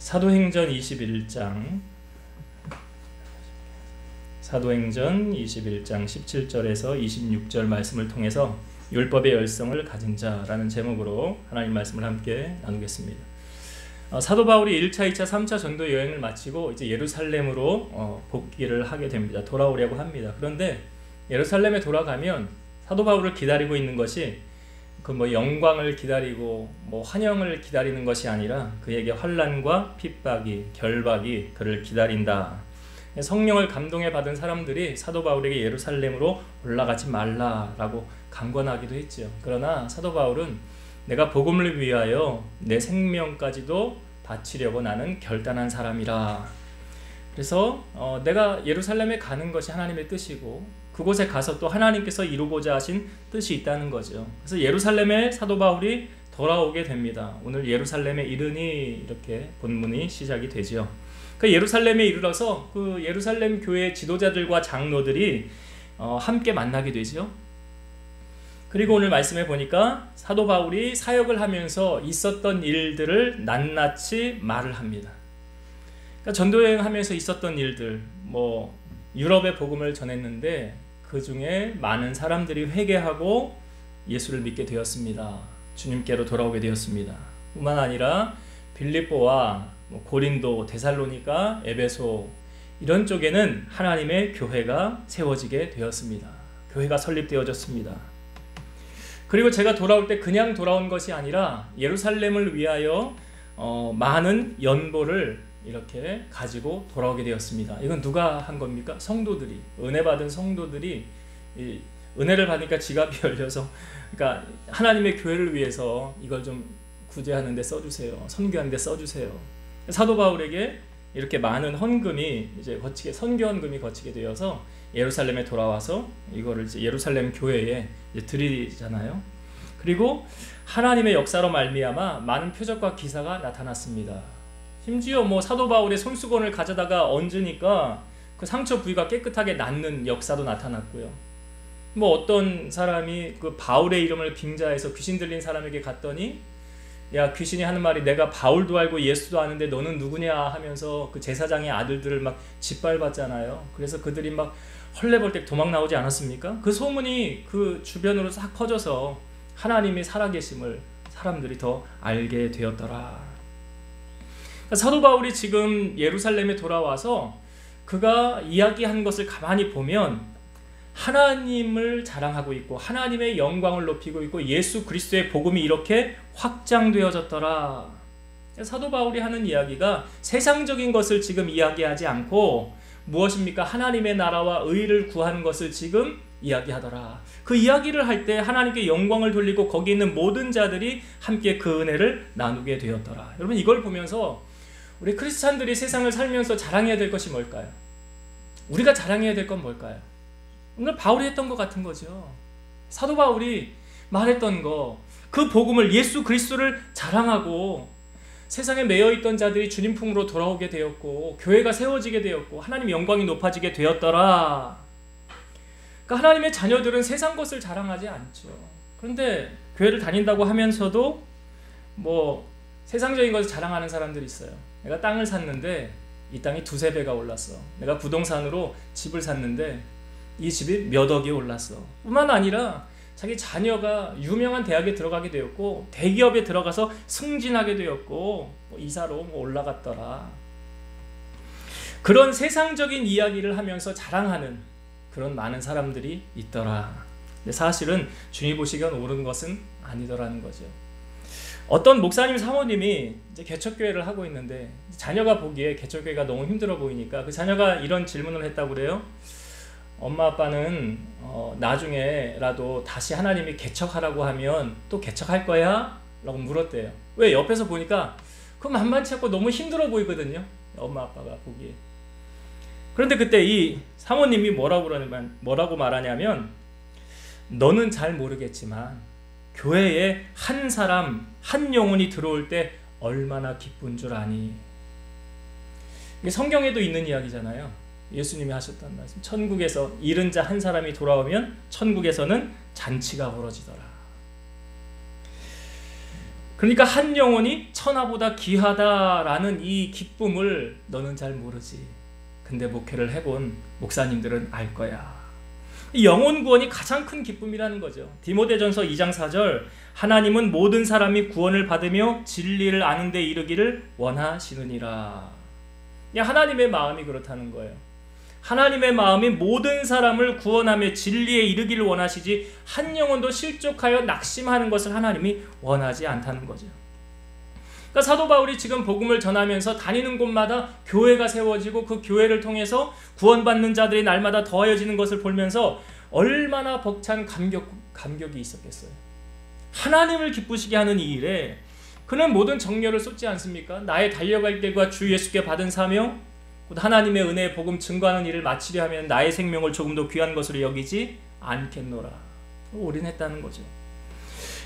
사도행전 21장 17절에서 26절 말씀을 통해서 율법의 열성을 가진 자라는 제목으로 하나님 말씀을 함께 나누겠습니다. 사도 바울이 1차, 2차, 3차 전도 여행을 마치고 이제 예루살렘으로 복귀를 하게 됩니다. 돌아오려고 합니다. 그런데 예루살렘에 돌아가면 사도 바울을 기다리고 있는 것이 영광을 기다리고 환영을 기다리는 것이 아니라 그에게 환난과 핍박이, 결박이 그를 기다린다. 성령을 감동해 받은 사람들이 사도 바울에게 예루살렘으로 올라가지 말라라고 강권하기도 했죠. 그러나 사도 바울은 내가 복음을 위하여 내 생명까지도 바치려고 나는 결단한 사람이라. 그래서 내가 예루살렘에 가는 것이 하나님의 뜻이고 그곳에 가서 또 하나님께서 이루고자 하신 뜻이 있다는 거죠. 그래서 예루살렘에 사도 바울이 돌아오게 됩니다. 오늘 예루살렘에 이르니 이렇게 본문이 시작이 되죠. 그 예루살렘에 이르러서 그 예루살렘 교회 지도자들과 장로들이 함께 만나게 되죠. 그리고 오늘 말씀에 보니까 사도 바울이 사역을 하면서 있었던 일들을 낱낱이 말을 합니다. 그러니까 전도여행하면서 있었던 일들, 유럽의 복음을 전했는데 그 중에 많은 사람들이 회개하고 예수를 믿게 되었습니다. 주님께로 돌아오게 되었습니다. 뿐만 아니라 빌립보와 고린도, 데살로니가, 에베소 이런 쪽에는 하나님의 교회가 세워지게 되었습니다. 교회가 설립되어졌습니다. 그리고 제가 돌아올 때 그냥 돌아온 것이 아니라 예루살렘을 위하여 많은 연보를 이렇게 가지고 돌아오게 되었습니다. 이건 누가 한 겁니까? 성도들이, 은혜 받은 성도들이 은혜를 받으니까 지갑이 열려서, 그러니까 하나님의 교회를 위해서 이걸 좀 구제하는 데 써주세요, 선교하는 데 써주세요. 사도 바울에게 이렇게 많은 헌금이 이제 선교 헌금이 거치게 되어서 예루살렘에 돌아와서 이거를 이제 예루살렘 교회에 이제 드리잖아요. 그리고 하나님의 역사로 말미암아 많은 표적과 기사가 나타났습니다. 심지어 사도 바울의 손수건을 가져다가 얹으니까 그 상처 부위가 깨끗하게 낫는 역사도 나타났고요. 어떤 사람이 그 바울의 이름을 빙자해서 귀신 들린 사람에게 갔더니, 야, 귀신이 하는 말이 내가 바울도 알고 예수도 아는데 너는 누구냐 하면서 그 제사장의 아들들을 막 짓밟았잖아요. 그래서 그들이 막 헐레벌떡 도망 나오지 않았습니까? 그 소문이 그 주변으로 싹 퍼져서 하나님이 살아계심을 사람들이 더 알게 되었더라. 사도 바울이 지금 예루살렘에 돌아와서 그가 이야기한 것을 가만히 보면 하나님을 자랑하고 있고 하나님의 영광을 높이고 있고 예수 그리스도의 복음이 이렇게 확장되어졌더라. 사도 바울이 하는 이야기가 세상적인 것을 지금 이야기하지 않고 무엇입니까? 하나님의 나라와 의를 구하는 것을 지금 이야기하더라. 그 이야기를 할 때 하나님께 영광을 돌리고 거기 있는 모든 자들이 함께 그 은혜를 나누게 되었더라. 여러분, 이걸 보면서 우리 크리스찬들이 세상을 살면서 자랑해야 될 것이 뭘까요? 우리가 자랑해야 될 건 뭘까요? 오늘 바울이 했던 것 같은 거죠. 사도 바울이 말했던 거, 그 복음을, 예수 그리스도를 자랑하고 세상에 매여있던 자들이 주님 품으로 돌아오게 되었고 교회가 세워지게 되었고 하나님 영광이 높아지게 되었더라. 그러니까 하나님의 자녀들은 세상 것을 자랑하지 않죠. 그런데 교회를 다닌다고 하면서도 세상적인 것을 자랑하는 사람들이 있어요. 내가 땅을 샀는데 이 땅이 2-3배가 올랐어. 내가 부동산으로 집을 샀는데 이 집이 몇 억이 올랐어. 뿐만 아니라 자기 자녀가 유명한 대학에 들어가게 되었고 대기업에 들어가서 승진하게 되었고 이사로 올라갔더라. 그런 세상적인 이야기를 하면서 자랑하는 그런 많은 사람들이 있더라. 근데 사실은 주님이 보시기엔 옳은 것은 아니더라는 거죠. 어떤 목사님 사모님이 이제 개척교회를 하고 있는데 자녀가 보기에 개척교회가 너무 힘들어 보이니까 그 자녀가 이런 질문을 했다고 그래요. 엄마 아빠는 나중에라도 다시 하나님이 개척하라고 하면 또 개척할 거야? 라고 물었대요. 왜? 옆에서 보니까 그거 만만치 않고 너무 힘들어 보이거든요, 엄마 아빠가 보기에. 그런데 그때 이 사모님이 뭐라고 말하냐면, 너는 잘 모르겠지만 교회에 한 사람, 한 영혼이 들어올 때 얼마나 기쁜 줄 아니. 이게 성경에도 있는 이야기잖아요. 예수님이 하셨던 말씀, 천국에서 잃은 자 한 사람이 돌아오면 천국에서는 잔치가 벌어지더라. 그러니까 한 영혼이 천하보다 귀하다라는 이 기쁨을 너는 잘 모르지. 근데 목회를 해본 목사님들은 알 거야. 이 영혼 구원이 가장 큰 기쁨이라는 거죠. 디모데전서 2장 4절, 하나님은 모든 사람이 구원을 받으며 진리를 아는 데 이르기를 원하시느니라. 하나님의 마음이 그렇다는 거예요. 하나님의 마음이 모든 사람을 구원하며 진리에 이르기를 원하시지 한 영혼도 실족하여 낙심하는 것을 하나님이 원하지 않다는 거죠. 그러니까 사도 바울이 지금 복음을 전하면서 다니는 곳마다 교회가 세워지고 그 교회를 통해서 구원받는 자들이 날마다 더하여지는 것을 보면서 얼마나 벅찬 감격이 있었겠어요. 하나님을 기쁘시게 하는 이 일에 그는 모든 정열을 쏟지 않습니까? 나의 달려갈 길과 주 예수께 받은 사명, 하나님의 은혜의 복음 증거하는 일을 마치려 하면 나의 생명을 조금 더 귀한 것으로 여기지 않겠노라. 올인했다는 거죠.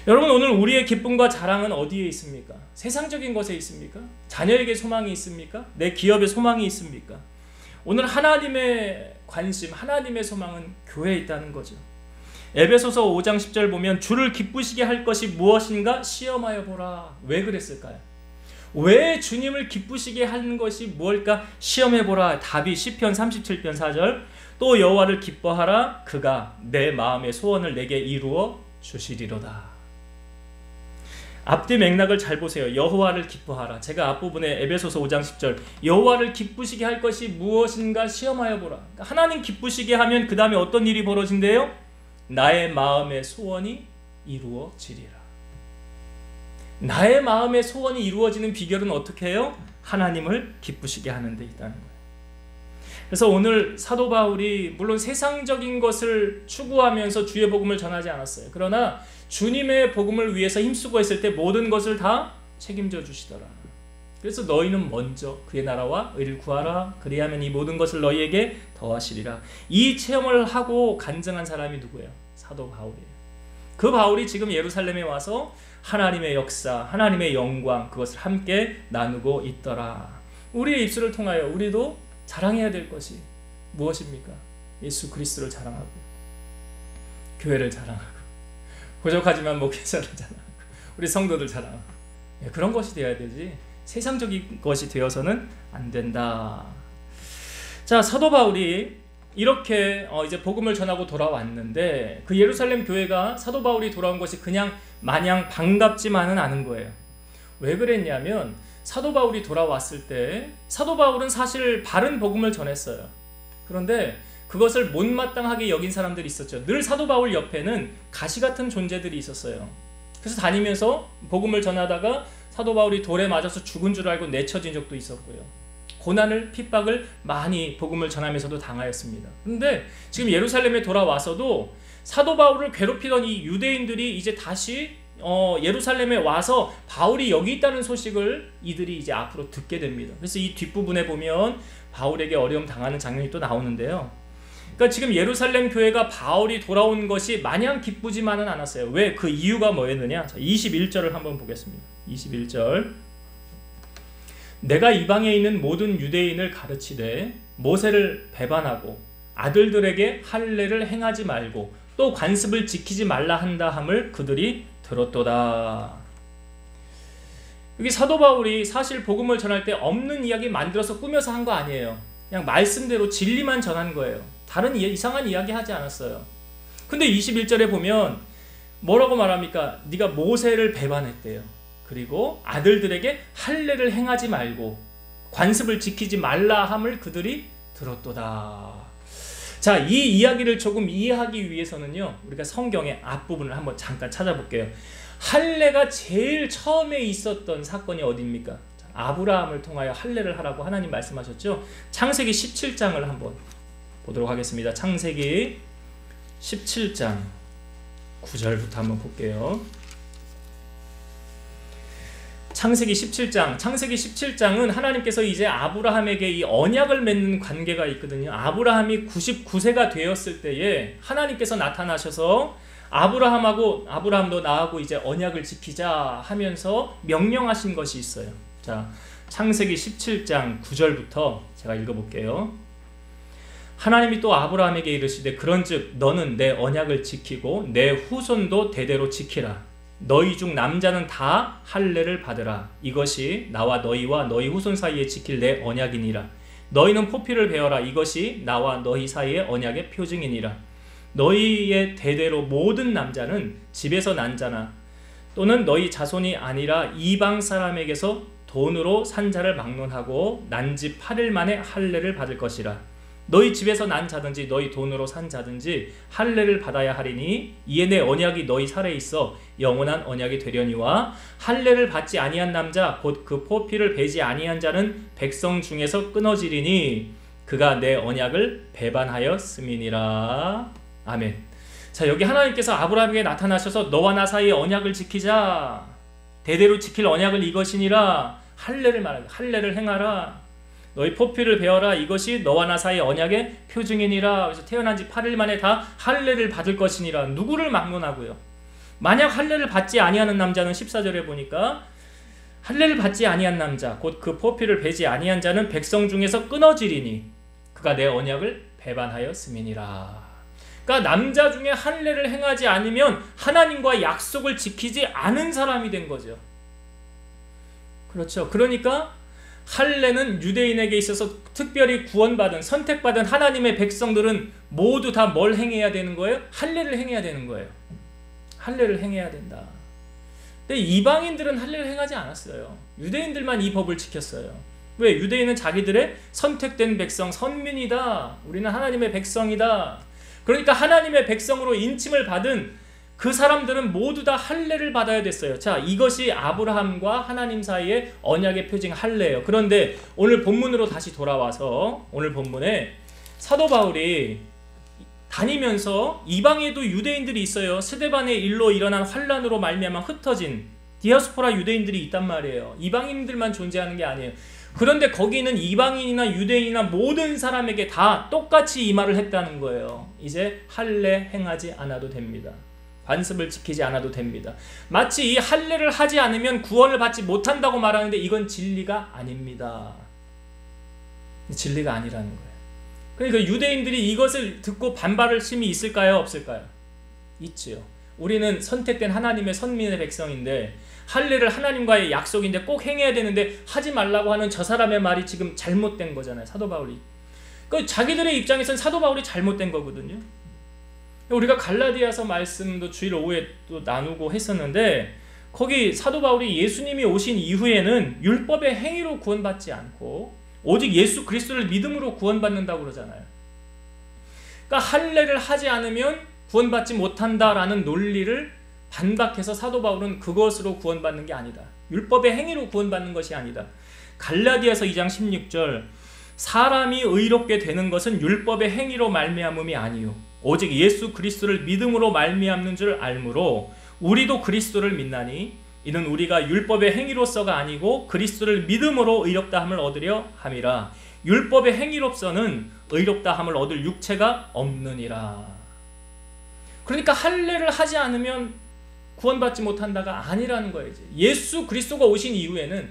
여러분, 오늘 우리의 기쁨과 자랑은 어디에 있습니까? 세상적인 것에 있습니까? 자녀에게 소망이 있습니까? 내 기업에 소망이 있습니까? 오늘 하나님의 관심, 하나님의 소망은 교회에 있다는 거죠. 에베소서 5장 10절 보면 주를 기쁘시게 할 것이 무엇인가 시험하여 보라. 왜 그랬을까요? 왜 주님을 기쁘시게 하는 것이 무엇일까 시험해보라. 답이 시편 37편 4절, 또 여호와를 기뻐하라. 그가 내 마음의 소원을 내게 이루어 주시리로다. 앞뒤 맥락을 잘 보세요. 여호와를 기뻐하라. 제가 앞부분에 에베소서 5장 10절, 여호와를 기쁘시게 할 것이 무엇인가 시험하여 보라. 하나님 기쁘시게 하면 그 다음에 어떤 일이 벌어진대요? 나의 마음의 소원이 이루어지리라. 나의 마음의 소원이 이루어지는 비결은 어떻게 해요? 하나님을 기쁘시게 하는 데 있다는 거예요. 그래서 오늘 사도 바울이 물론 세상적인 것을 추구하면서 주의 복음을 전하지 않았어요. 그러나 주님의 복음을 위해서 힘쓰고 있을 때 모든 것을 다 책임져 주시더라. 그래서 너희는 먼저 그의 나라와 의를 구하라. 그리하면 이 모든 것을 너희에게 더하시리라. 이 체험을 하고 간증한 사람이 누구예요? 사도 바울이에요. 그 바울이 지금 예루살렘에 와서 하나님의 역사, 하나님의 영광, 그것을 함께 나누고 있더라. 우리의 입술을 통하여 우리도 자랑해야 될 것이 무엇입니까? 예수 그리스도를 자랑하고, 교회를 자랑하고, 부족하지만 목회자를 자랑하고, 우리 성도들 자랑하고, 그런 것이 되어야 되지 세상적인 것이 되어서는 안 된다. 자, 사도 바울이 이렇게 이제 복음을 전하고 돌아왔는데 그 예루살렘 교회가 사도 바울이 돌아온 것이 그냥 마냥 반갑지만은 않은 거예요. 왜 그랬냐면 사도 바울이 돌아왔을 때 사도 바울은 사실 바른 복음을 전했어요. 그런데 그것을 못마땅하게 여긴 사람들이 있었죠. 늘 사도 바울 옆에는 가시 같은 존재들이 있었어요. 그래서 다니면서 복음을 전하다가 사도 바울이 돌에 맞아서 죽은 줄 알고 내쳐진 적도 있었고요. 고난을, 핍박을 많이 복음을 전하면서도 당하였습니다. 그런데 지금 예루살렘에 돌아와서도 사도 바울을 괴롭히던 이 유대인들이 이제 다시 예루살렘에 와서 바울이 여기 있다는 소식을 이들이 이제 앞으로 듣게 됩니다. 그래서 이 뒷부분에 보면 바울에게 어려움 당하는 장면이 또 나오는데요. 그러니까 지금 예루살렘 교회가 바울이 돌아온 것이 마냥 기쁘지만은 않았어요. 왜? 그 이유가 뭐였느냐? 자, 21절을 한번 보겠습니다. 21절. 내가 이방에 있는 모든 유대인을 가르치되 모세를 배반하고 아들들에게 할례를 행하지 말고 또 관습을 지키지 말라 한다 함을 그들이 들었도다. 여기 사도 바울이 사실 복음을 전할 때 없는 이야기 만들어서 꾸며서 한 거 아니에요. 그냥 말씀대로 진리만 전한 거예요. 다른 이상한 이야기 하지 않았어요. 근데 21절에 보면 뭐라고 말합니까? 네가 모세를 배반했대요. 그리고 아들들에게 할례를 행하지 말고 관습을 지키지 말라 함을 그들이 들었도다. 자, 이 이야기를 조금 이해하기 위해서는요, 우리가 성경의 앞부분을 한번 잠깐 찾아볼게요. 할례가 제일 처음에 있었던 사건이 어디입니까? 아브라함을 통하여 할례를 하라고 하나님 말씀하셨죠. 창세기 17장을 한번 보도록 하겠습니다. 창세기 17장 9절부터 한번 볼게요. 창세기 17장은 하나님께서 이제 아브라함에게 이 언약을 맺는 관계가 있거든요. 아브라함이 99세가 되었을 때에 하나님께서 나타나셔서 아브라함도 나하고 이제 언약을 지키자 하면서 명령하신 것이 있어요. 자, 창세기 17장 9절부터 제가 읽어볼게요. 하나님이 또 아브라함에게 이르시되 그런즉 너는 내 언약을 지키고 내 후손도 대대로 지키라. 너희 중 남자는 다 할례를 받으라. 이것이 나와 너희와 너희 후손 사이에 지킬 내 언약이니라. 너희는 포피를 베어라. 이것이 나와 너희 사이의 언약의 표징이니라. 너희의 대대로 모든 남자는 집에서 난 자나 또는 너희 자손이 아니라 이방 사람에게서 돈으로 산 자를 막론하고 난 지 8일 만에 할례를 받을 것이라. 너희 집에서 난 자든지 너희 돈으로 산 자든지 할례를 받아야 하리니 이에 내 언약이 너희 살에 있어 영원한 언약이 되려니와 할례를 받지 아니한 남자 곧 그 포피를 베지 아니한 자는 백성 중에서 끊어지리니 그가 내 언약을 배반하였음이니라. 아멘. 자, 여기 하나님께서 아브라함에게 나타나셔서 너와 나 사이의 언약을 지키자. 대대로 지킬 언약을 이것이니라. 할례를 말하라. 할례를 행하라. 너희 포피를 베어라. 이것이 너와 나 사이의 언약의 표징이니라. 그래서 태어난 지 8일 만에 다 할례를 받을 것이니라. 누구를 막론하고요? 만약 할례를 받지 아니하는 남자는 14절에 보니까 할례를 받지 아니한 남자 곧 그 포피를 베지 아니한 자는 백성 중에서 끊어지리니 그가 내 언약을 배반하였음이니라. 그러니까 남자 중에 할례를 행하지 않으면 하나님과 약속을 지키지 않은 사람이 된 거죠. 그렇죠. 그러니까 할례는 유대인에게 있어서 특별히 구원받은 선택받은 하나님의 백성들은 모두 다 뭘 행해야 되는 거예요? 할례를 행해야 되는 거예요. 할례를 행해야 된다. 근데 이방인들은 할례를 행하지 않았어요. 유대인들만 이 법을 지켰어요. 왜? 유대인은 자기들의 선택된 백성, 선민이다. 우리는 하나님의 백성이다. 그러니까 하나님의 백성으로 인침을 받은 그 사람들은 모두 다 할례를 받아야 됐어요. 자, 이것이 아브라함과 하나님 사이의 언약의 표징 할례예요. 그런데 오늘 본문으로 다시 돌아와서 오늘 본문에 사도 바울이 다니면서 이방에도 유대인들이 있어요. 스데반의 일로 일어난 환란으로 말미암아 흩어진 디아스포라 유대인들이 있단 말이에요. 이방인들만 존재하는 게 아니에요. 그런데 거기는 이방인이나 유대인이나 모든 사람에게 다 똑같이 이 말을 했다는 거예요. 이제 할례 행하지 않아도 됩니다. 관습을 지키지 않아도 됩니다. 마치 이 할례를 하지 않으면 구원을 받지 못한다고 말하는데 이건 진리가 아닙니다. 진리가 아니라는 거예요. 그러니까 유대인들이 이것을 듣고 반발할 힘이 있을까요? 없을까요? 있지요. 우리는 선택된 하나님의 선민의 백성인데 할례를 하나님과의 약속인데 꼭 행해야 되는데 하지 말라고 하는 저 사람의 말이 지금 잘못된 거잖아요. 사도 바울이. 그러니까 자기들의 입장에서는 사도 바울이 잘못된 거거든요. 우리가 갈라디아서 말씀도 주일 오후에 또 나누고 했었는데 거기 사도 바울이 예수님이 오신 이후에는 율법의 행위로 구원받지 않고 오직 예수 그리스도를 믿음으로 구원받는다고 그러잖아요. 그러니까 할례를 하지 않으면 구원받지 못한다라는 논리를 반박해서 사도 바울은 그것으로 구원받는 게 아니다. 율법의 행위로 구원받는 것이 아니다. 갈라디아서 2장 16절 사람이 의롭게 되는 것은 율법의 행위로 말미암음이 아니요 오직 예수 그리스도를 믿음으로 말미암는 줄 알므로 우리도 그리스도를 믿나니 이는 우리가 율법의 행위로서가 아니고 그리스도를 믿음으로 의롭다 함을 얻으려 함이라. 율법의 행위로서는 의롭다 함을 얻을 육체가 없느니라. 그러니까 할례를 하지 않으면 구원받지 못한다가 아니라는 거예요. 예수 그리스도가 오신 이후에는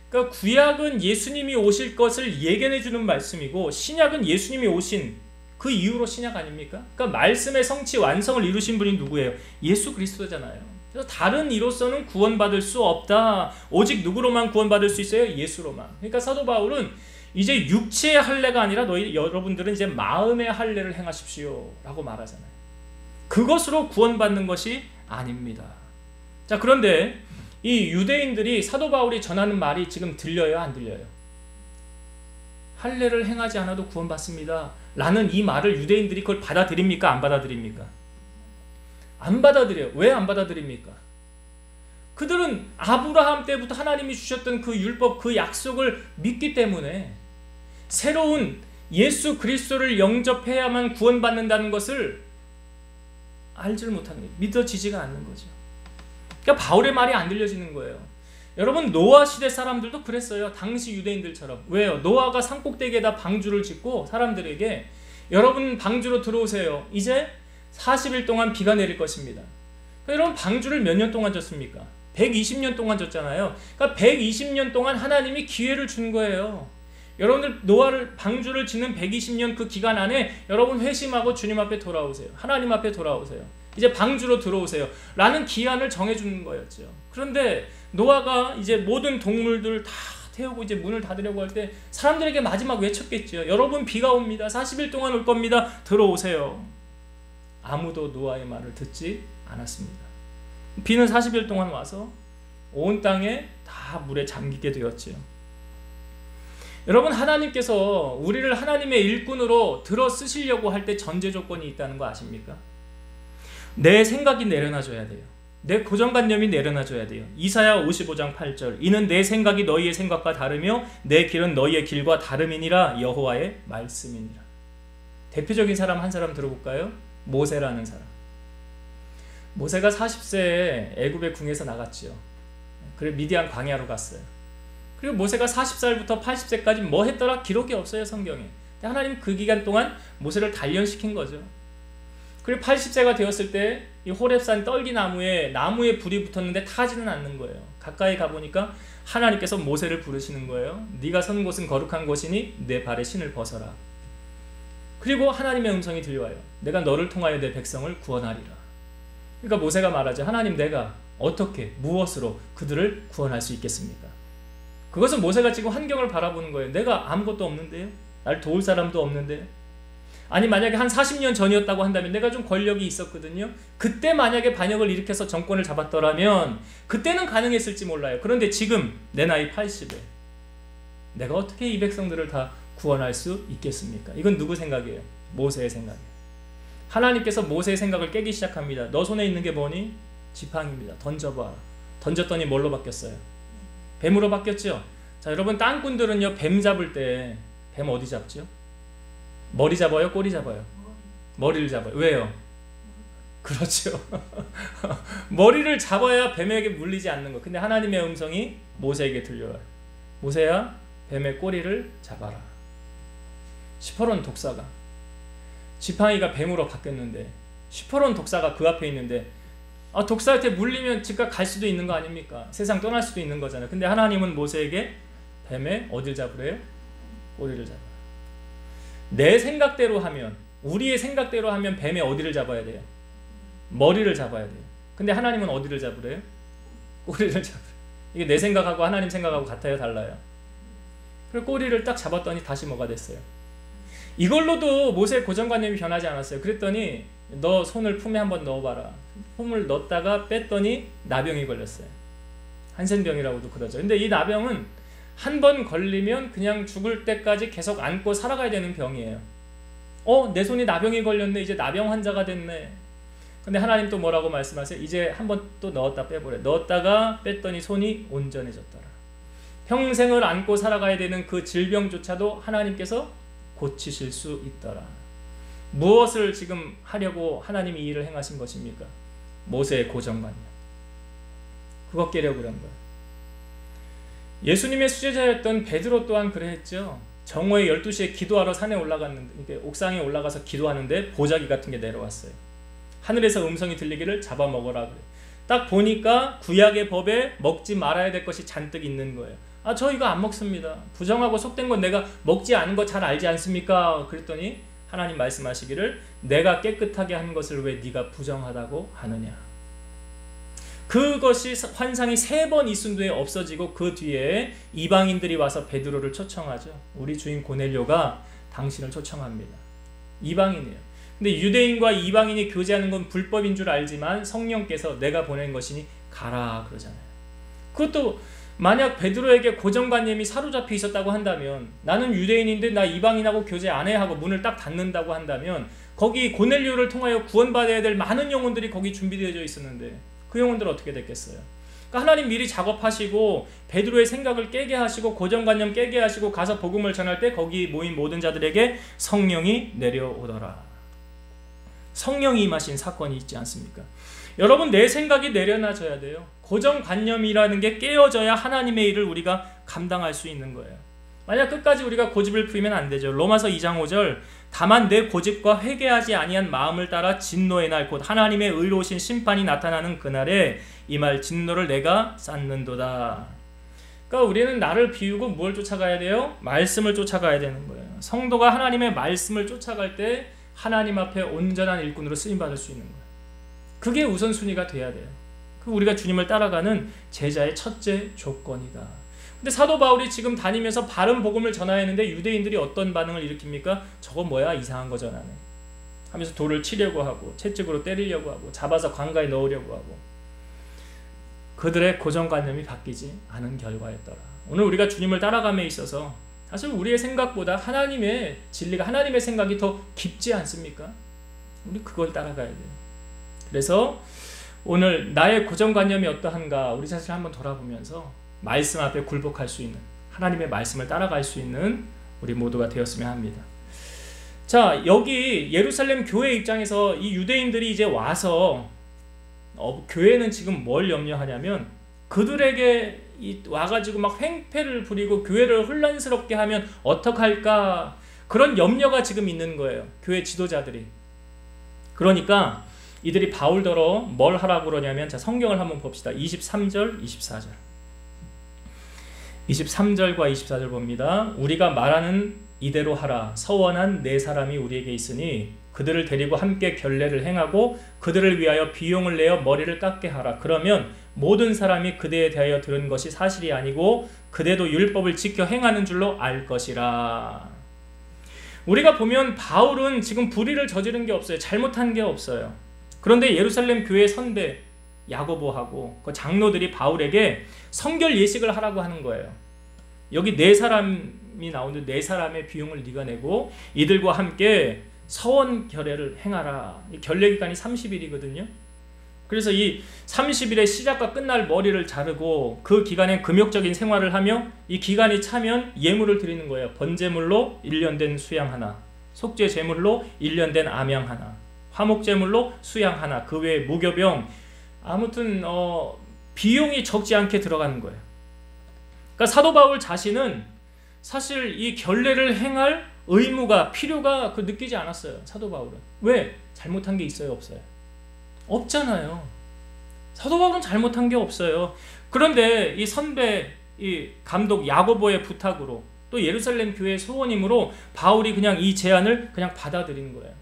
그러니까 구약은 예수님이 오실 것을 예견해 주는 말씀이고 신약은 예수님이 오신 그 이후로 신약 아닙니까? 그러니까 말씀의 성취 완성을 이루신 분이 누구예요? 예수 그리스도잖아요. 그래서 다른 이로서는 구원받을 수 없다. 오직 누구로만 구원받을 수 있어요? 예수로만. 그러니까 사도 바울은 이제 육체의 할례가 아니라 여러분들은 이제 마음의 할례를 행하십시오 라고 말하잖아요. 그것으로 구원받는 것이 아닙니다. 자, 그런데 이 유대인들이 사도 바울이 전하는 말이 지금 들려요? 안 들려요? 할례를 행하지 않아도 구원받습니다 라는 이 말을 유대인들이 그걸 받아들입니까? 안 받아들입니까? 안 받아들여요. 왜 안 받아들입니까? 그들은 아브라함 때부터 하나님이 주셨던 그 율법, 그 약속을 믿기 때문에 새로운 예수 그리스도를 영접해야만 구원받는다는 것을 알지를 못하는 거예요. 믿어지지가 않는 거죠. 그러니까 바울의 말이 안 들려지는 거예요. 여러분 노아 시대 사람들도 그랬어요. 당시 유대인들처럼. 왜요? 노아가 산꼭대기에다 방주를 짓고 사람들에게 여러분 방주로 들어오세요. 이제 40일 동안 비가 내릴 것입니다. 여러분 방주를 몇 년 동안 졌습니까? 120년 동안 졌잖아요. 그러니까 120년 동안 하나님이 기회를 준 거예요. 여러분들 노아를 방주를 짓는 120년 그 기간 안에 여러분 회심하고 주님 앞에 돌아오세요. 하나님 앞에 돌아오세요. 이제 방주로 들어오세요 라는 기한을 정해주는 거였죠. 그런데 노아가 이제 모든 동물들 다 태우고 이제 문을 닫으려고 할 때 사람들에게 마지막 외쳤겠죠. 여러분 비가 옵니다. 40일 동안 올 겁니다. 들어오세요. 아무도 노아의 말을 듣지 않았습니다. 비는 40일 동안 와서 온 땅에 다 물에 잠기게 되었지요. 여러분, 하나님께서 우리를 하나님의 일꾼으로 들어 쓰시려고 할 때 전제 조건이 있다는 거 아십니까? 내 생각이 내려놔줘야 돼요. 내 고정관념이 내려놔줘야 돼요. 이사야 55장 8절 이는 내 생각이 너희의 생각과 다르며 내 길은 너희의 길과 다름이니라 여호와의 말씀이니라. 대표적인 사람 한 사람 들어볼까요? 모세라는 사람. 모세가 40세에 애굽의 궁에서 나갔지요. 그리고 미디안 광야로 갔어요. 그리고 모세가 40살부터 80세까지 뭐 했더라? 기록이 없어요, 성경에. 하나님 그 기간 동안 모세를 단련시킨 거죠. 그리고 80세가 되었을 때 이 호렙산 떨기나무에 불이 붙었는데 타지는 않는 거예요. 가까이 가보니까 하나님께서 모세를 부르시는 거예요. 네가 선 곳은 거룩한 곳이니 내 발에 신을 벗어라. 그리고 하나님의 음성이 들려와요. 내가 너를 통하여 내 백성을 구원하리라. 그러니까 모세가 말하죠. 하나님, 내가 어떻게 무엇으로 그들을 구원할 수 있겠습니까? 그것은 모세가 지금 환경을 바라보는 거예요. 내가 아무것도 없는데요. 날 도울 사람도 없는데요. 아니 만약에 한 40년 전이었다고 한다면 내가 좀 권력이 있었거든요. 그때 만약에 반역을 일으켜서 정권을 잡았더라면 그때는 가능했을지 몰라요. 그런데 지금 내 나이 80에 내가 어떻게 이 백성들을 다 구원할 수 있겠습니까? 이건 누구 생각이에요? 모세의 생각이에요. 하나님께서 모세의 생각을 깨기 시작합니다. 너 손에 있는 게 뭐니? 지팡이입니다. 던져봐. 던졌더니 뭘로 바뀌었어요? 뱀으로 바뀌었죠? 자, 여러분, 땅꾼들은요, 뱀 잡을 때 뱀 어디 잡죠? 머리 잡아요? 꼬리 잡아요? 머리를 잡아요. 왜요? 그렇죠. 머리를 잡아야 뱀에게 물리지 않는 거. 근데 하나님의 음성이 모세에게 들려와요. 모세야, 뱀의 꼬리를 잡아라. 시퍼론 독사가 지팡이가 뱀으로 바뀌었는데 시퍼론 독사가 그 앞에 있는데 독사한테 물리면 즉각 갈 수도 있는 거 아닙니까? 세상 떠날 수도 있는 거잖아요. 근데 하나님은 모세에게 뱀의 어딜 잡으래요? 꼬리를 잡아라. 내 생각대로 하면, 우리의 생각대로 하면 뱀의 어디를 잡아야 돼요? 머리를 잡아야 돼요. 근데 하나님은 어디를 잡으래요? 꼬리를 잡으래요. 이게 내 생각하고 하나님 생각하고 같아요? 달라요? 그리고 꼬리를 딱 잡았더니 다시 뭐가 됐어요? 이걸로도 모세의 고정관념이 변하지 않았어요. 그랬더니 너 손을 품에 한번 넣어봐라. 품을 넣었다가 뺐더니 나병이 걸렸어요. 한센병이라고도 그러죠. 근데 이 나병은 한 번 걸리면 그냥 죽을 때까지 계속 안고 살아가야 되는 병이에요. 내 손이 나병이 걸렸네. 이제 나병 환자가 됐네. 근데 하나님 또 뭐라고 말씀하세요? 이제 한 번 또 넣었다 빼보래. 넣었다가 뺐더니 손이 온전해졌더라. 평생을 안고 살아가야 되는 그 질병조차도 하나님께서 고치실 수 있더라. 무엇을 지금 하려고 하나님이 이 일을 행하신 것입니까? 모세의 고정관념. 그거 깨려고 그런 거예요. 예수님의 수제자였던 베드로 또한 그랬죠. 정오에 12시에 기도하러 산에 올라갔는데, 옥상에 올라가서 기도하는데 보자기 같은 게 내려왔어요. 하늘에서 음성이 들리기를 잡아먹어라 그래. 딱 보니까 구약의 법에 먹지 말아야 될 것이 잔뜩 있는 거예요. 저 이거 안 먹습니다. 부정하고 속된 건 내가 먹지 않은 거 잘 알지 않습니까? 그랬더니 하나님 말씀하시기를 내가 깨끗하게 한 것을 왜 네가 부정하다고 하느냐. 그것이 환상이 3번 있은 뒤에 없어지고 그 뒤에 이방인들이 와서 베드로를 초청하죠. 우리 주인 고넬료가 당신을 초청합니다. 이방인이에요. 근데 유대인과 이방인이 교제하는 건 불법인 줄 알지만 성령께서 내가 보낸 것이니 가라 그러잖아요. 그것도 만약 베드로에게 고정관념이 사로잡혀 있었다고 한다면, 나는 유대인인데 나 이방인하고 교제 안 해 하고 문을 딱 닫는다고 한다면 거기 고넬료를 통하여 구원받아야 될 많은 영혼들이 거기 준비되어 있었는데 그 영혼들은 어떻게 됐겠어요? 그러니까 하나님 미리 작업하시고 베드로의 생각을 깨게 하시고 고정관념 깨게 하시고 가서 복음을 전할 때 거기 모인 모든 자들에게 성령이 내려오더라. 성령이 임하신 사건이 있지 않습니까? 여러분, 내 생각이 내려놔져야 돼요. 고정관념이라는 게 깨어져야 하나님의 일을 우리가 감당할 수 있는 거예요. 만약 끝까지 우리가 고집을 부리면 안 되죠. 로마서 2장 5절 다만 내 고집과 회개하지 아니한 마음을 따라 진노의 날 곧 하나님의 의로우신 심판이 나타나는 그날에 이 말 진노를 내가 쌓는도다. 그러니까 우리는 나를 비우고 뭘 쫓아가야 돼요? 말씀을 쫓아가야 되는 거예요. 성도가 하나님의 말씀을 쫓아갈 때 하나님 앞에 온전한 일꾼으로 쓰임받을 수 있는 거예요. 그게 우선순위가 돼야 돼요. 그 우리가 주님을 따라가는 제자의 첫째 조건이다. 근데 사도 바울이 지금 다니면서 바른 복음을 전하였는데 유대인들이 어떤 반응을 일으킵니까? 저거 뭐야, 이상한 거 전하네 하면서 돌을 치려고 하고 채찍으로 때리려고 하고 잡아서 관가에 넣으려고 하고, 그들의 고정관념이 바뀌지 않은 결과였더라. 오늘 우리가 주님을 따라감에 있어서 사실 우리의 생각보다 하나님의 진리가, 하나님의 생각이 더 깊지 않습니까? 우리 그걸 따라가야 돼요. 그래서 오늘 나의 고정관념이 어떠한가 우리 자신을 한번 돌아보면서 말씀 앞에 굴복할 수 있는, 하나님의 말씀을 따라갈 수 있는 우리 모두가 되었으면 합니다. 자, 여기 예루살렘 교회 입장에서 이 유대인들이 이제 와서 교회는 지금 뭘 염려하냐면, 그들에게 와가지고 막 횡패를 부리고 교회를 혼란스럽게 하면 어떡할까, 그런 염려가 지금 있는 거예요, 교회 지도자들이. 그러니까 이들이 바울더러 뭘 하라고 그러냐면, 자, 성경을 한번 봅시다. 23절 24절 23절과 24절 봅니다. 우리가 말하는 이대로 하라. 서원한 네 사람이 우리에게 있으니 그들을 데리고 함께 결례를 행하고 그들을 위하여 비용을 내어 머리를 깎게 하라. 그러면 모든 사람이 그대에 대하여 들은 것이 사실이 아니고 그대도 율법을 지켜 행하는 줄로 알 것이라. 우리가 보면 바울은 지금 불의를 저지른 게 없어요. 잘못한 게 없어요. 그런데 예루살렘 교회 선배 야고보하고 그 장로들이 바울에게 성결 예식을 하라고 하는 거예요. 여기 네 사람이 나오는데 네 사람의 비용을 네가 내고 이들과 함께 서원 결례를 행하라. 이 결례 기간이 30일이거든요. 그래서 이 30일의 시작과 끝날 머리를 자르고 그 기간에 금욕적인 생활을 하며 이 기간이 차면 예물을 드리는 거예요. 번제물로 1년 된 수양 하나, 속죄 제물로 1년 된 암양 하나, 화목 제물로 수양 하나, 그 외에 무교병, 아무튼 비용이 적지 않게 들어가는 거예요. 그러니까 사도 바울 자신은 사실 이 결례를 행할 의무가, 필요가 느끼지 않았어요. 사도 바울은. 왜? 잘못한 게 있어요, 없어요? 없잖아요. 사도 바울은 잘못한 게 없어요. 그런데 이 선배, 이 감독 야고보의 부탁으로 또 예루살렘 교회의 소원임으로 바울이 그냥 이 제안을 그냥 받아들인 거예요.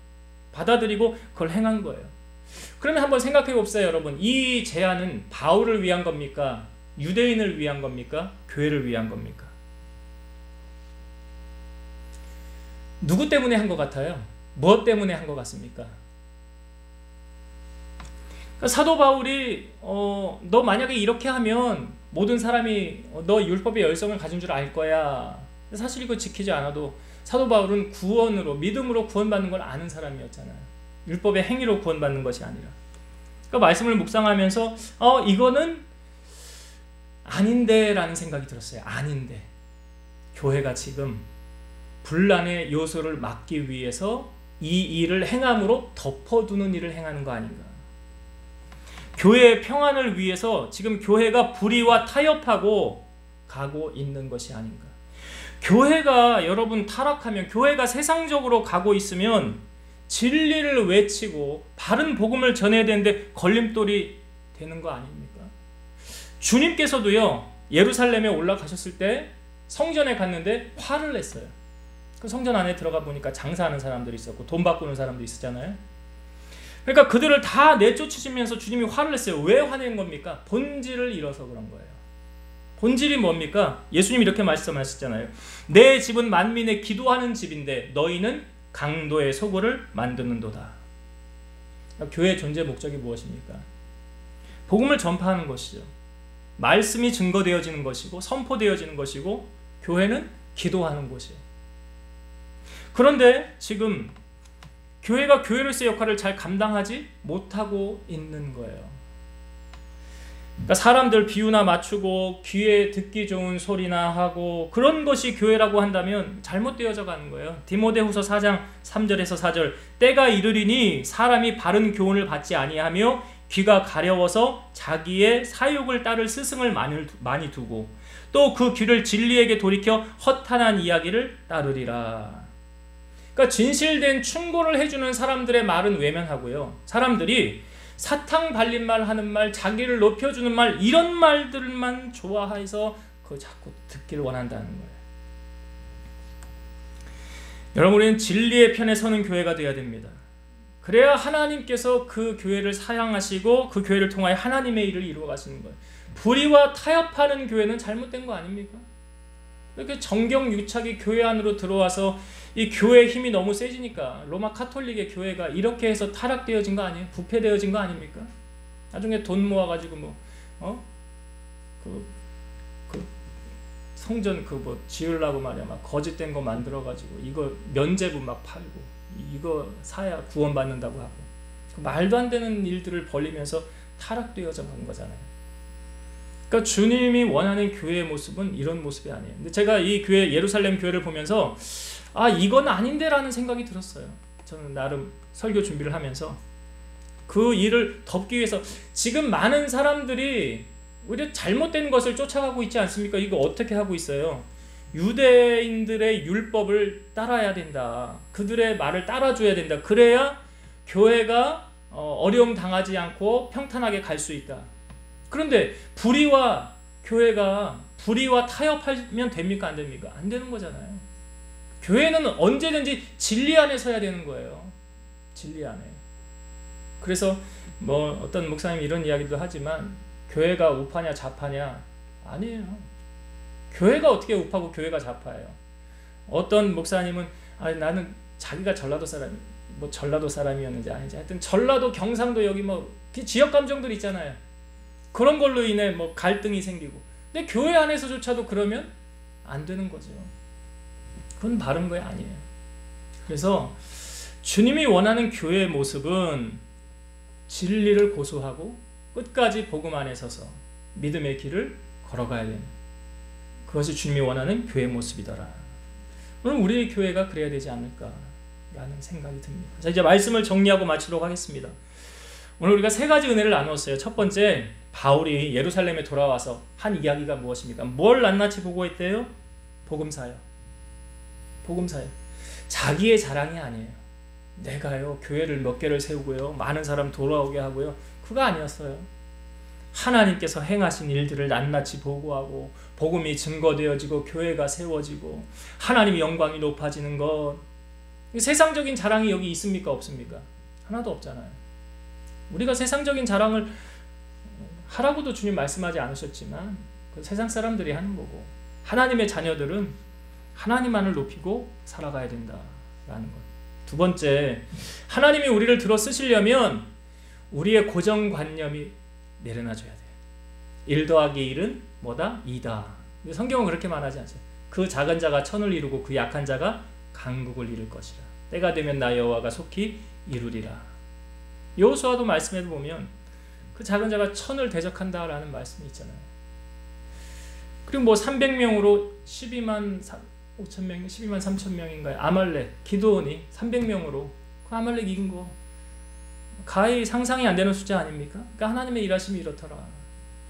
받아들이고 그걸 행한 거예요. 그러면 한번 생각해 봅시다, 여러분. 이 제안은 바울을 위한 겁니까? 유대인을 위한 겁니까? 교회를 위한 겁니까? 누구 때문에 한 것 같아요? 무엇 때문에 한 것 같습니까? 그러니까 사도 바울이 너 만약에 이렇게 하면 모든 사람이 너 율법의 열성을 가진 줄 알 거야. 사실 이거 지키지 않아도 사도 바울은 구원으로, 믿음으로 구원받는 걸 아는 사람이었잖아요. 율법의 행위로 구원받는 것이 아니라. 그러니까 말씀을 묵상하면서 이거는 아닌데 라는 생각이 들었어요. 아닌데. 교회가 지금 분란의 요소를 막기 위해서 이 일을 행함으로 덮어두는 일을 행하는 거 아닌가. 교회의 평안을 위해서 지금 교회가 불의와 타협하고 가고 있는 것이 아닌가. 교회가 여러분 타락하면, 교회가 세상적으로 가고 있으면 진리를 외치고 바른 복음을 전해야 되는데 걸림돌이 되는 거 아닙니까? 주님께서도요, 예루살렘에 올라가셨을 때 성전에 갔는데 화를 냈어요. 그 성전 안에 들어가 보니까 장사하는 사람들이 있었고 돈 바꾸는 사람도 있었잖아요. 그러니까 그들을 다 내쫓으시면서 주님이 화를 냈어요. 왜 화낸 겁니까? 본질을 잃어서 그런 거예요. 본질이 뭡니까? 예수님이 이렇게 말씀하셨잖아요. 내 집은 만민의 기도하는 집인데 너희는 강도의 소굴을 만드는도다. 그러니까 교회의 존재 목적이 무엇입니까? 복음을 전파하는 것이죠. 말씀이 증거되어지는 것이고 선포되어지는 것이고 교회는 기도하는 곳이에요. 그런데 지금 교회가 교회로서의 역할을 잘 감당하지 못하고 있는 거예요. 그러니까 사람들 비유나 맞추고 귀에 듣기 좋은 소리나 하고 그런 것이 교회라고 한다면 잘못되어져 가는 거예요. 디모데후서 4장 3절에서 4절 때가 이르리니 사람이 바른 교훈을 받지 아니하며 귀가 가려워서 자기의 사욕을 따를 스승을 많이 두고 또 그 귀를 진리에게 돌이켜 허탄한 이야기를 따르리라. 그러니까 진실된 충고를 해주는 사람들의 말은 외면하고요. 사람들이 사탕 발린 말 하는 말, 자기를 높여주는 말, 이런 말들만 좋아해서 그거 자꾸 듣기를 원한다는 거예요. 여러분, 우리는 진리의 편에 서는 교회가 되어야 됩니다. 그래야 하나님께서 그 교회를 사랑하시고 그 교회를 통하여 하나님의 일을 이루어 가시는 거예요. 불의와 타협하는 교회는 잘못된 거 아닙니까? 이렇게 정경유착이 교회 안으로 들어와서 이 교회의 힘이 너무 세지니까 로마 카톨릭의 교회가 이렇게 해서 타락되어진 거 아니에요? 부패되어진 거 아닙니까? 나중에 돈 모아가지고 성전 지으려고 말이야 막 거짓된 거 만들어가지고 이거 면제부 막 팔고 이거 사야 구원받는다고 하고 말도 안 되는 일들을 벌리면서 타락되어져 간 거잖아요. 그러니까 주님이 원하는 교회의 모습은 이런 모습이 아니에요. 근데 제가 이 교회 예루살렘 교회를 보면서 이건 아닌데라는 생각이 들었어요. 저는 나름 설교 준비를 하면서 그 일을 덮기 위해서 지금 많은 사람들이 오히려 잘못된 것을 쫓아가고 있지 않습니까? 이거 어떻게 하고 있어요? 유대인들의 율법을 따라야 된다. 그들의 말을 따라줘야 된다. 그래야 교회가 어려움 당하지 않고 평탄하게 갈 수 있다. 그런데 불의와 타협하면 됩니까? 안 됩니까? 안 되는 거잖아요. 교회는 언제든지 진리 안에 서야 되는 거예요. 진리 안에. 그래서 어떤 목사님이 이런 이야기도 하지만 교회가 우파냐 좌파냐 아니에요. 교회가 어떻게 우파고 교회가 좌파예요. 어떤 목사님은 나는 자기가 전라도 사람이었는지 아닌지 하여튼 전라도 경상도 여기 지역 감정들 있잖아요. 그런 걸로 인해 갈등이 생기고 근데 교회 안에서조차도 그러면 안 되는 거죠. 그건 바른 거 아니에요. 그래서 주님이 원하는 교회의 모습은 진리를 고수하고 끝까지 복음 안에 서서 믿음의 길을 걸어가야 되는 그것이 주님이 원하는 교회의 모습이더라. 오늘 우리 교회가 그래야 되지 않을까라는 생각이 듭니다. 자, 이제 말씀을 정리하고 마치도록 하겠습니다. 오늘 우리가 세 가지 은혜를 나누었어요. 첫 번째, 바울이 예루살렘에 돌아와서 한 이야기가 무엇입니까? 뭘 낱낱이 보고했대요? 복음사요. 자기의 자랑이 아니에요. 내가요 교회를 몇 개를 세우고요 많은 사람 돌아오게 하고요 그거 아니었어요. 하나님께서 행하신 일들을 낱낱이 보고하고 복음이 증거되어지고 교회가 세워지고 하나님의 영광이 높아지는 것. 세상적인 자랑이 여기 있습니까? 없습니까? 하나도 없잖아요. 우리가 세상적인 자랑을 하라고도 주님 말씀하지 않으셨지만 그 세상 사람들이 하는 거고 하나님의 자녀들은 하나님만을 높이고 살아가야 된다라는 것. 두 번째, 하나님이 우리를 들어 쓰시려면 우리의 고정관념이 내려놔줘야 돼요. 1 더하기 1은 뭐다? 2다. 성경은 그렇게 말하지 않죠. 그 작은 자가 천을 이루고 그 약한 자가 강국을 이룰 것이라. 때가 되면 나 여호와가 속히 이루리라. 여호수아도 말씀에도 보면 그 작은 자가 천을 대적한다라는 말씀이 있잖아요. 그리고 300명으로 12만 5천 명, 12만 3천 명인가요? 아말렉, 기드온이 300명으로 그 아말렉 이긴 거 가히 상상이 안 되는 숫자 아닙니까? 그러니까 하나님의 일하심이 이렇더라.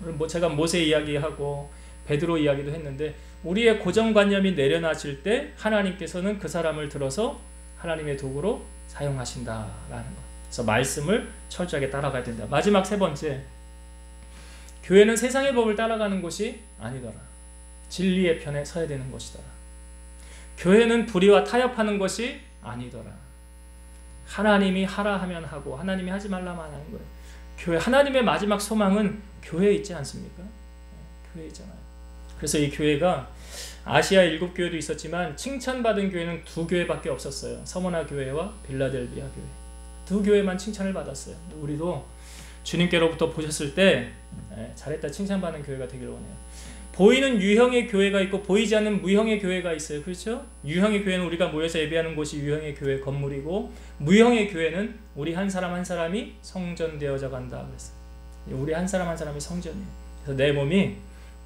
오늘 제가 모세 이야기하고 베드로 이야기도 했는데 우리의 고정관념이 내려놔질 때 하나님께서는 그 사람을 들어서 하나님의 도구로 사용하신다라는 것. 그래서 말씀을 철저하게 따라가야 된다. 마지막 세 번째, 교회는 세상의 법을 따라가는 것이 아니더라. 진리의 편에 서야 되는 것이더라. 교회는 불의와 타협하는 것이 아니더라. 하나님이 하라 하면 하고 하나님이 하지 말라면 하는 거예요. 교회 하나님의 마지막 소망은 교회에 있지 않습니까? 교회에 있잖아요. 그래서 이 교회가 아시아 7교회도 있었지만 칭찬받은 교회는 2교회밖에 없었어요. 서머나 교회와 빌라델비아 교회. 2교회만 칭찬을 받았어요. 우리도 주님께로부터 보셨을 때 잘했다 칭찬받는 교회가 되기를 원해요. 보이는 유형의 교회가 있고 보이지 않는 무형의 교회가 있어요. 그렇죠? 유형의 교회는 우리가 모여서 예배하는 곳이 유형의 교회 건물이고 무형의 교회는 우리 한 사람 한 사람이 성전되어져 간다 그랬어요. 우리 한 사람 한 사람이 성전이에요. 그래서 내 몸이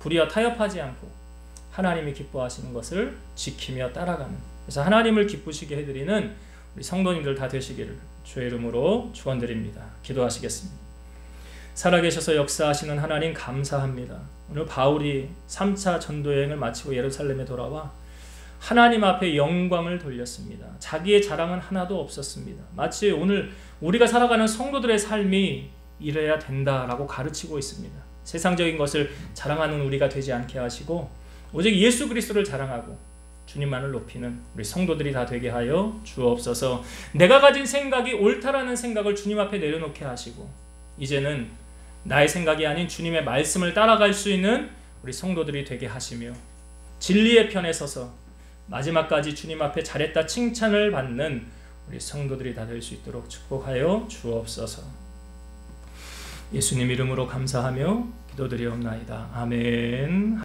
불의와 타협하지 않고 하나님이 기뻐하시는 것을 지키며 따라가는, 그래서 하나님을 기쁘시게 해드리는 우리 성도님들 다 되시기를 주의 이름으로 축원드립니다. 기도하시겠습니다. 살아계셔서 역사하시는 하나님 감사합니다. 오늘 바울이 3차 전도여행을 마치고 예루살렘에 돌아와 하나님 앞에 영광을 돌렸습니다. 자기의 자랑은 하나도 없었습니다. 마치 오늘 우리가 살아가는 성도들의 삶이 이래야 된다라고 가르치고 있습니다. 세상적인 것을 자랑하는 우리가 되지 않게 하시고 오직 예수 그리스도를 자랑하고 주님만을 높이는 우리 성도들이 다 되게 하여 주옵소서. 내가 가진 생각이 옳다라는 생각을 주님 앞에 내려놓게 하시고 이제는 나의 생각이 아닌 주님의 말씀을 따라갈 수 있는 우리 성도들이 되게 하시며 진리의 편에 서서 마지막까지 주님 앞에 잘했다 칭찬을 받는 우리 성도들이 다 될 수 있도록 축복하여 주옵소서. 예수님 이름으로 감사하며 기도드리옵나이다. 아멘.